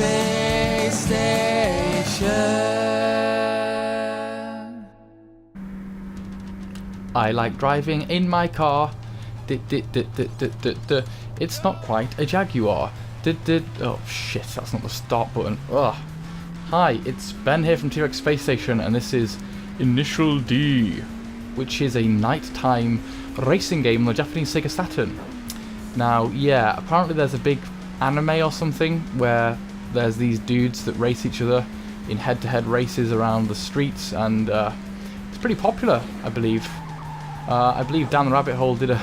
space station. I like driving in my car. It's not quite a Jaguar. Oh shit, that's not the start button. Ugh. Hi, it's Ben here from T-Rex Space Station, and this is Initial D, which is a nighttime racing game on the Japanese Sega Saturn. Now, yeah, apparently there's a big anime or something where there's these dudes that race each other in head-to-head races around the streets, and it's pretty popular, I believe. I believe Dan the Rabbit Hole did a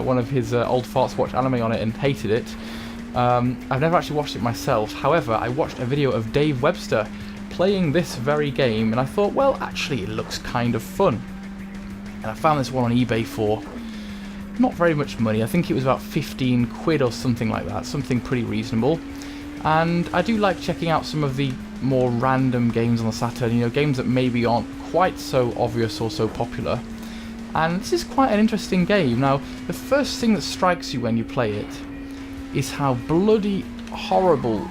one of his old farts watch anime on it and hated it. I've never actually watched it myself. However, I watched a video of Dave Webster playing this very game, and I thought, well, actually it looks kind of fun. And I found this one on eBay for not very much money. I think it was about 15 quid or something like that, something pretty reasonable. And I do like checking out some of the more random games on the Saturn, you know, games that maybe aren't quite so obvious or so popular. And this is quite an interesting game. Now, the first thing that strikes you when you play it is how bloody horrible,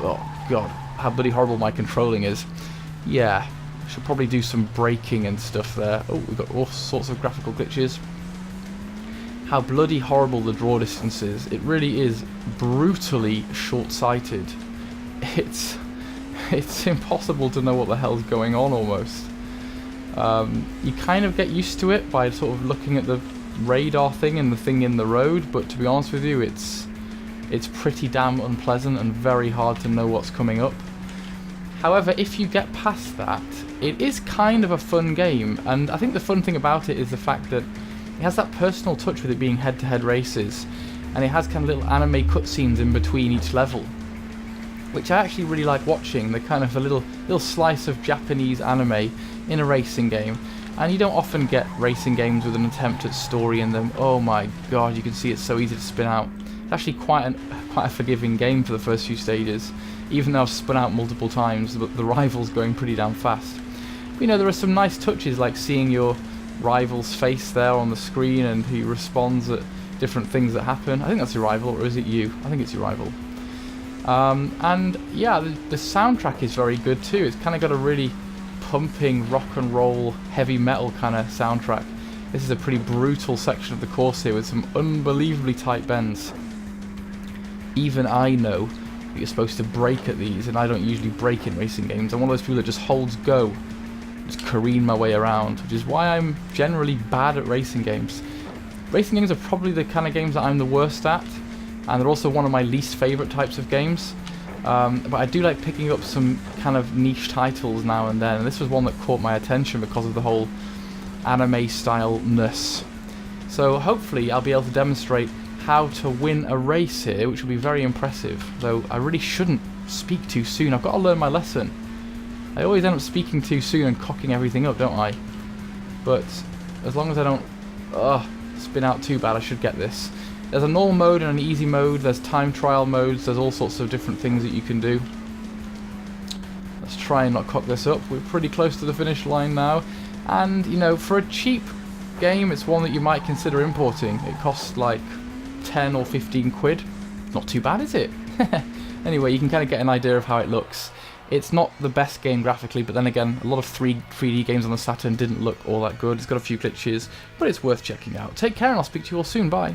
oh god, how bloody horrible my controlling is. Yeah, should probably do some braking and stuff there. Oh, we've got all sorts of graphical glitches. How bloody horrible the draw distance is. It really is brutally short-sighted. It's impossible to know what the hell's going on almost. You kind of get used to it by sort of looking at the radar thing and the thing in the road, but to be honest with you, it's pretty damn unpleasant and very hard to know what's coming up. However, if you get past that, it is kind of a fun game, and I think the fun thing about it is the fact that it has that personal touch with it being head-to-head races, and it has kind of little anime cutscenes in between each level, which I actually really like watching. They're kind of a little slice of Japanese anime in a racing game, and you don't often get racing games with an attempt at story in them. Oh my god, you can see it's so easy to spin out. It's actually quite a forgiving game for the first few stages, even though I've spun out multiple times, but the rival's going pretty damn fast. But, you know, there are some nice touches like seeing your rival's face there on the screen and he responds at different things that happen. I think that's your rival, or is it you? I think it's your rival. And yeah, the soundtrack is very good too. It's kind of got a really pumping rock and roll heavy metal kind of soundtrack. This is a pretty brutal section of the course here with some unbelievably tight bends. Even I know that you're supposed to brake at these, and I don't usually brake in racing games. I'm one of those people that just holds go, just careen my way around, which is why I'm generally bad at racing games. Racing games are probably the kind of games that I'm the worst at, and they're also one of my least favourite types of games. But I do like picking up some kind of niche titles now and then, and this was one that caught my attention because of the whole anime style-ness. So hopefully I'll be able to demonstrate how to win a race here, which will be very impressive, though I really shouldn't speak too soon. I've got to learn my lesson. I always end up speaking too soon and cocking everything up, don't I? But as long as I don't spin out too bad, I should get this. There's a normal mode and an easy mode, there's time trial modes, there's all sorts of different things that you can do. Let's try and not cock this up. We're pretty close to the finish line now, and you know, for a cheap game it's one that you might consider importing. It costs like 10 or 15 quid. Not too bad, is it? Anyway, you can kind of get an idea of how it looks. It's not the best game graphically, but then again, a lot of 3D games on the Saturn didn't look all that good. It's got a few glitches, but it's worth checking out. Take care, and I'll speak to you all soon. Bye.